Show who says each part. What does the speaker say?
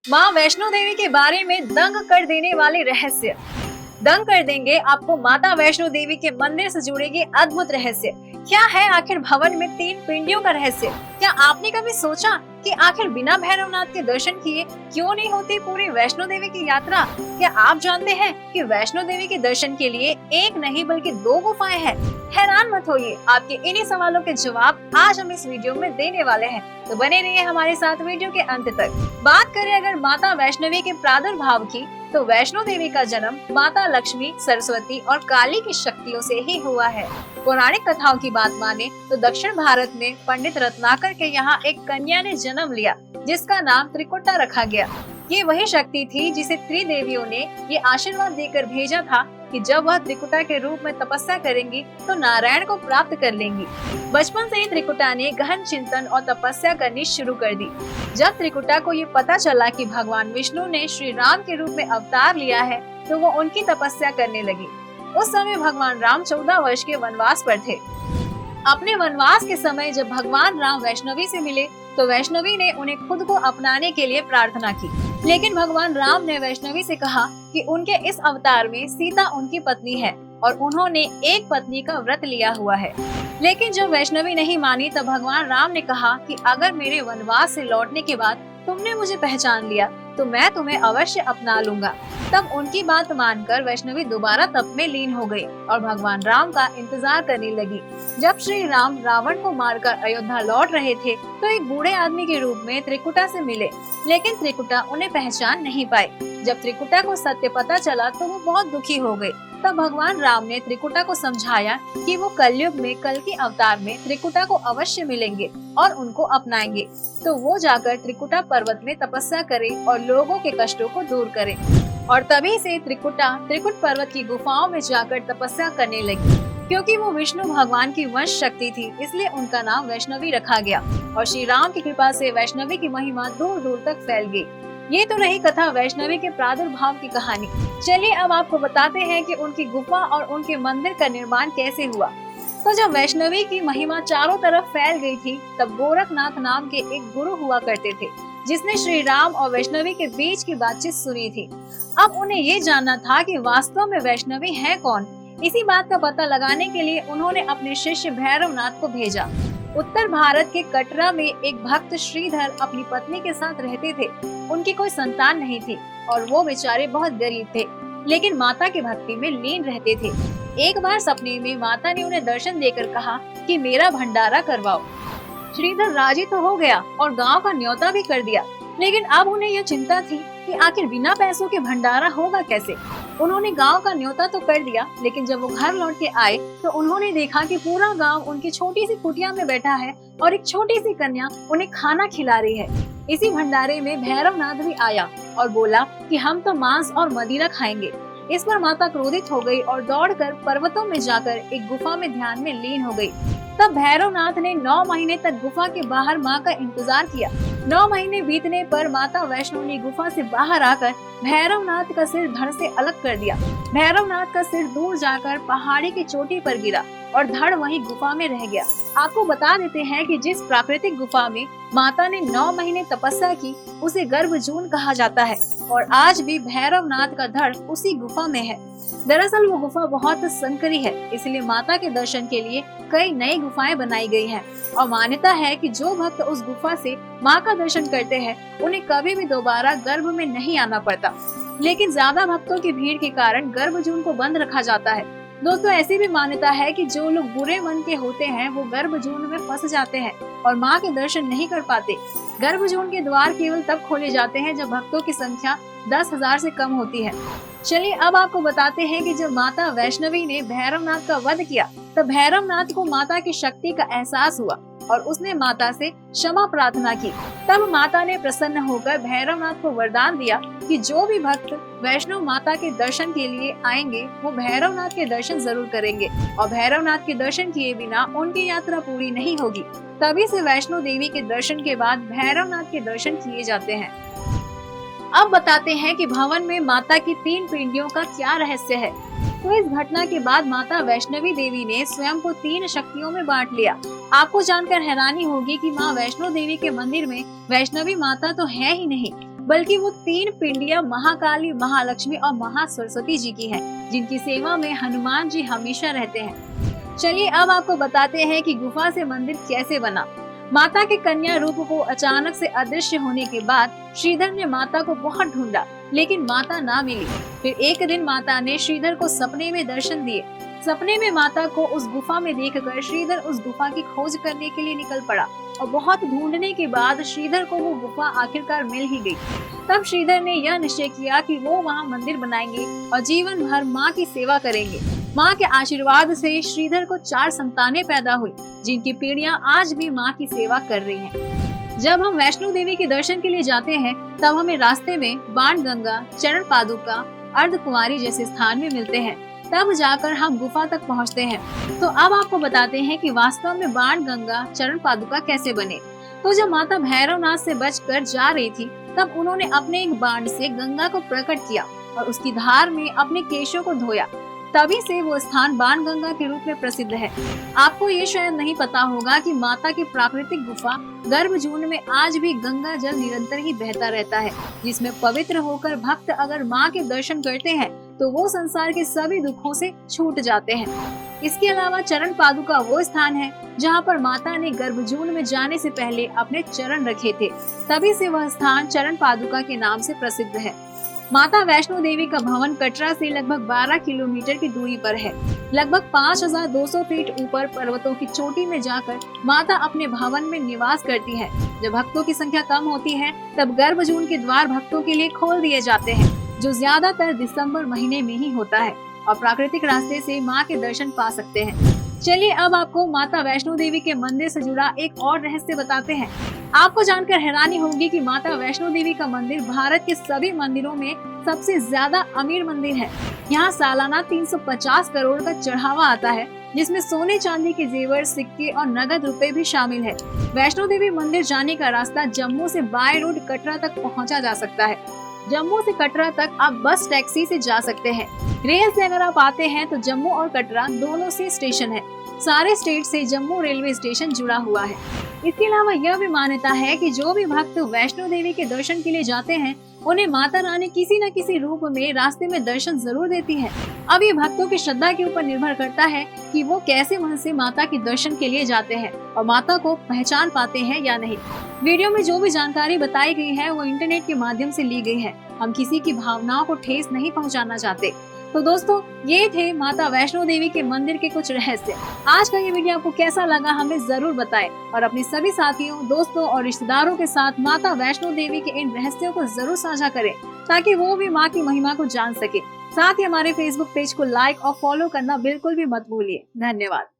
Speaker 1: माँ वैष्णो देवी के बारे में दंग कर देने वाले रहस्य। दंग कर देंगे आपको माता वैष्णो देवी के मंदिर से जुड़े ये अद्भुत रहस्य। क्या है आखिर भवन में 3 पिंडियों का रहस्य? क्या आपने कभी सोचा कि आखिर बिना भैरवनाथ के दर्शन किए क्यों नहीं होती पूरी वैष्णो देवी की यात्रा? क्या आप जानते हैं कि वैष्णो देवी के दर्शन के लिए एक नहीं बल्कि 2 गुफाएं हैं? हैरान मत होइए, आपके इन्हीं सवालों के जवाब आज हम इस वीडियो में देने वाले हैं, तो बने रहिए हमारे साथ वीडियो के अंत तक। बात करें अगर माता वैष्णवी के प्रादुर्भाव की, तो वैष्णो देवी का जन्म माता लक्ष्मी, सरस्वती और काली की शक्तियों से ही हुआ है। पौराणिक कथाओं की बात माने तो दक्षिण भारत में पंडित रत्नाकर के यहाँ एक कन्या ने जन्म लिया, जिसका नाम त्रिकुटा रखा गया। ये वही शक्ति थी जिसे त्रिदेवियों ने ये आशीर्वाद देकर भेजा था कि जब वह त्रिकुटा के रूप में तपस्या करेंगी तो नारायण को प्राप्त कर लेंगी। बचपन से ही त्रिकुटा ने गहन चिंतन और तपस्या करनी शुरू कर दी। जब त्रिकुटा को ये पता चला कि भगवान विष्णु ने श्री राम के रूप में अवतार लिया है, तो वो उनकी तपस्या करने लगी। उस समय भगवान राम 14 वर्ष के वनवास पर थे। अपने वनवास के समय जब भगवान राम वैष्णवी से मिले, तो वैष्णवी ने उन्हें खुद को अपनाने के लिए प्रार्थना की। लेकिन भगवान राम ने वैष्णवी से कहा कि उनके इस अवतार में सीता उनकी पत्नी है और उन्होंने एक पत्नी का व्रत लिया हुआ है। लेकिन जब वैष्णवी नहीं मानी, तब भगवान राम ने कहा कि अगर मेरे वनवास से लौटने के बाद तुमने मुझे पहचान लिया तो मैं तुम्हें अवश्य अपना लूंगा। तब उनकी बात मानकर वैष्णवी दोबारा तप में लीन हो गई और भगवान राम का इंतजार करने लगी। जब श्री राम रावण को मारकर अयोध्या लौट रहे थे, तो एक बूढ़े आदमी के रूप में त्रिकुटा से मिले, लेकिन त्रिकुटा उन्हें पहचान नहीं पाई। जब त्रिकुटा को सत्य पता चला तो वो बहुत दुखी हो गए। तब भगवान राम ने त्रिकुटा को समझाया कि वो कलयुग में कल की अवतार में त्रिकुटा को अवश्य मिलेंगे और उनको अपनाएंगे। तो वो जाकर त्रिकुटा पर्वत में तपस्या करे और लोगों के कष्टों को दूर करे। और तभी से त्रिकुटा त्रिकुट पर्वत की गुफाओं में जाकर तपस्या करने लगी। क्योंकि वो विष्णु भगवान की वंश शक्ति थी, इसलिए उनका नाम वैष्णवी रखा गया। और श्री राम की कृपा से वैष्णवी की महिमा दूर दूर तक फैल गई। ये तो रही कथा वैष्णवी के प्रादुर्भाव की कहानी। चलिए अब आपको बताते हैं कि उनकी गुफा और उनके मंदिर का निर्माण कैसे हुआ। तो जब वैष्णवी की महिमा चारों तरफ फैल गई थी, तब गोरखनाथ नाम के एक गुरु हुआ करते थे, जिसने श्री राम और वैष्णवी के बीच की बातचीत सुनी थी। अब उन्हें ये जानना था कि वास्तव में वैष्णवी है कौन। इसी बात का पता लगाने के लिए उन्होंने अपने शिष्य भैरवनाथ को भेजा। उत्तर भारत के कटरा में एक भक्त श्रीधर अपनी पत्नी के साथ रहते थे। उनकी कोई संतान नहीं थी और वो बेचारे बहुत गरीब थे, लेकिन माता की भक्ति में लीन रहते थे। एक बार सपने में माता ने उन्हें दर्शन देकर कहा कि मेरा भंडारा करवाओ। श्रीधर राजी तो हो गया और गांव का न्योता भी कर दिया, लेकिन अब उन्हें यह चिंता थी कि आखिर बिना पैसों के भंडारा होगा कैसे। उन्होंने गांव का न्योता तो कर दिया, लेकिन जब वो घर लौट के आए तो उन्होंने देखा कि पूरा गांव उनकी छोटी सी कुटिया में बैठा है और एक छोटी सी कन्या उन्हें खाना खिला रही है। इसी भंडारे में भैरवनाथ भी आया और बोला कि हम तो मांस और मदिरा खाएंगे। इस पर माता क्रोधित हो गई और दौड़कर पर्वतों में जाकर एक गुफा में ध्यान में लीन हो गई। तब भैरवनाथ ने 9 महीने तक गुफा के बाहर माँ का इंतजार किया। 9 महीने बीतने पर माता वैष्णो ने गुफा से बाहर आकर भैरवनाथ का सिर धड़ से अलग कर दिया। भैरवनाथ का सिर दूर जाकर पहाड़ी की चोटी पर गिरा और धड़ वहीं गुफा में रह गया। आपको बता देते हैं कि जिस प्राकृतिक गुफा में माता ने 9 महीने तपस्या की, उसे गर्भजून कहा जाता है और आज भी भैरवनाथ का धड़ उसी गुफा में है। दरअसल वो गुफा बहुत संकरी है, इसलिए माता के दर्शन के लिए कई नई गुफाएं बनाई गई हैं। और मान्यता है कि जो भक्त उस गुफा से माँ का दर्शन करते हैं, उन्हें कभी भी दोबारा गर्भ में नहीं आना पड़ता। लेकिन ज्यादा भक्तों की भीड़ के कारण गर्भजून को बंद रखा जाता है। दोस्तों, ऐसी भी मान्यता है कि जो लोग बुरे मन के होते हैं, वो गर्भजून में फंस जाते हैं और माँ के दर्शन नहीं कर पाते। गर्भजून के द्वार केवल तब खोले जाते हैं जब भक्तों की संख्या 10,000 से कम होती है। चलिए अब आपको बताते हैं कि जब माता वैष्णवी ने भैरवनाथ का वध किया, तब भैरवनाथ को माता की शक्ति का एहसास हुआ और उसने माता से क्षमा प्रार्थना की। तब माता ने प्रसन्न होकर भैरवनाथ को वरदान दिया कि जो भी भक्त वैष्णो माता के दर्शन के लिए आएंगे, वो भैरवनाथ के दर्शन जरूर करेंगे और भैरवनाथ के दर्शन किए बिना उनकी यात्रा पूरी नहीं होगी। तभी से वैष्णो देवी के दर्शन के बाद भैरवनाथ के दर्शन किए जाते हैं। अब बताते हैं कि भवन में माता की 3 पिंडियों का क्या रहस्य है। तो इस घटना के बाद माता वैष्णवी देवी ने स्वयं को 3 शक्तियों में बांट लिया। आपको जानकर हैरानी होगी कि माँ वैष्णो देवी के मंदिर में वैष्णवी माता तो है ही नहीं, बल्कि वो 3 पिंडियां महाकाली, महालक्ष्मी और महासरस्वती जी की हैं, जिनकी सेवा में हनुमान जी हमेशा रहते हैं। चलिए अब आपको बताते हैं कि गुफा से मंदिर कैसे बना। माता के कन्या रूप को अचानक से अदृश्य होने के बाद श्रीधर ने माता को बहुत ढूंढा, लेकिन माता ना मिली। फिर एक दिन माता ने श्रीधर को सपने में दर्शन दिए। सपने में माता को उस गुफा में देखकर श्रीधर उस गुफा की खोज करने के लिए निकल पड़ा और बहुत ढूंढने के बाद श्रीधर को वो गुफा आखिरकार मिल ही गई। तब श्रीधर ने यह निश्चय किया कि वो वहाँ मंदिर बनाएंगे और जीवन भर माँ की सेवा करेंगे। माँ के आशीर्वाद से श्रीधर को 4 संतानें पैदा हुई, जिनकी पीढ़ियां आज भी माँ की सेवा कर रही हैं। जब हम वैष्णो देवी के दर्शन के लिए जाते हैं, तब हमें रास्ते में बाणगंगा, चरण पादुका, अर्धकुंवारी जैसे स्थान में मिलते हैं। तब जाकर हम गुफा तक पहुँचते हैं। तो अब आपको बताते हैं कि वास्तव में बाणगंगा, चरण पादुका कैसे बने। तो जब माता भैरवनाथ से बचकर जा रही थी, तब उन्होंने अपने एक बाण से गंगा को प्रकट किया और उसकी धार में अपने केशों को धोया। तभी से वो स्थान बाणगंगा के रूप में प्रसिद्ध है। आपको ये शायद नहीं पता होगा कि माता की प्राकृतिक गुफा गर्भजून में आज भी गंगा जल निरंतर ही बहता रहता है, जिसमें पवित्र होकर भक्त अगर माँ के दर्शन करते हैं तो वो संसार के सभी दुखों से छूट जाते हैं। इसके अलावा चरण पादुका वो स्थान है जहाँ पर माता ने गर्भजून में जाने से पहले अपने चरण रखे थे। तभी से वह स्थान चरण पादुका के नाम से प्रसिद्ध है। माता वैष्णो देवी का भवन कटरा से लगभग 12 किलोमीटर की दूरी पर है। लगभग 5200 फीट ऊपर पर्वतों की चोटी में जाकर माता अपने भवन में निवास करती है। जब भक्तों की संख्या कम होती है, तब गर्भजून के द्वार भक्तों के लिए खोल दिए जाते हैं, जो ज्यादातर दिसंबर महीने में ही होता है और प्राकृतिक रास्ते से माँ के दर्शन पा सकते हैं। चलिए अब आपको माता वैष्णो देवी के मंदिर से जुड़ा एक और रहस्य बताते हैं। आपको जानकर हैरानी होगी कि माता वैष्णो देवी का मंदिर भारत के सभी मंदिरों में सबसे ज्यादा अमीर मंदिर है। यहाँ सालाना 350 करोड़ का चढ़ावा आता है, जिसमें सोने चांदी के जेवर, सिक्के और नगद रुपए भी शामिल है। वैष्णो देवी मंदिर जाने का रास्ता जम्मू से बाय रोड कटरा तक पहुँचा जा सकता है। जम्मू से कटरा तक आप बस टैक्सी से जा सकते हैं। रेल से अगर आप आते हैं तो जम्मू और कटरा दोनों से स्टेशन है। सारे स्टेट से जम्मू रेलवे स्टेशन जुड़ा हुआ है। इसके अलावा यह भी मान्यता है कि जो भी भक्त वैष्णो देवी के दर्शन के लिए जाते हैं, उन्हें माता रानी किसी न किसी रूप में रास्ते में दर्शन जरूर देती है। अब ये भक्तों की श्रद्धा के ऊपर निर्भर करता है कि वो कैसे मन से माता के दर्शन के लिए जाते हैं और माता को पहचान पाते हैं या नहीं। वीडियो में जो भी जानकारी बताई गई है वो इंटरनेट के माध्यम से ली गई है। हम किसी की भावनाओं को ठेस नहीं पहुंचाना चाहते। तो दोस्तों, ये थे माता वैष्णो देवी के मंदिर के कुछ रहस्य। आज का ये वीडियो आपको कैसा लगा हमें जरूर बताएं और अपने सभी साथियों, दोस्तों और रिश्तेदारों के साथ माता वैष्णो देवी के इन रहस्यों को जरूर साझा करें, ताकि वो भी माँ की महिमा को जान सके। साथ ही हमारे फेसबुक पेज को लाइक और फॉलो करना बिल्कुल भी मत भूलिए। धन्यवाद।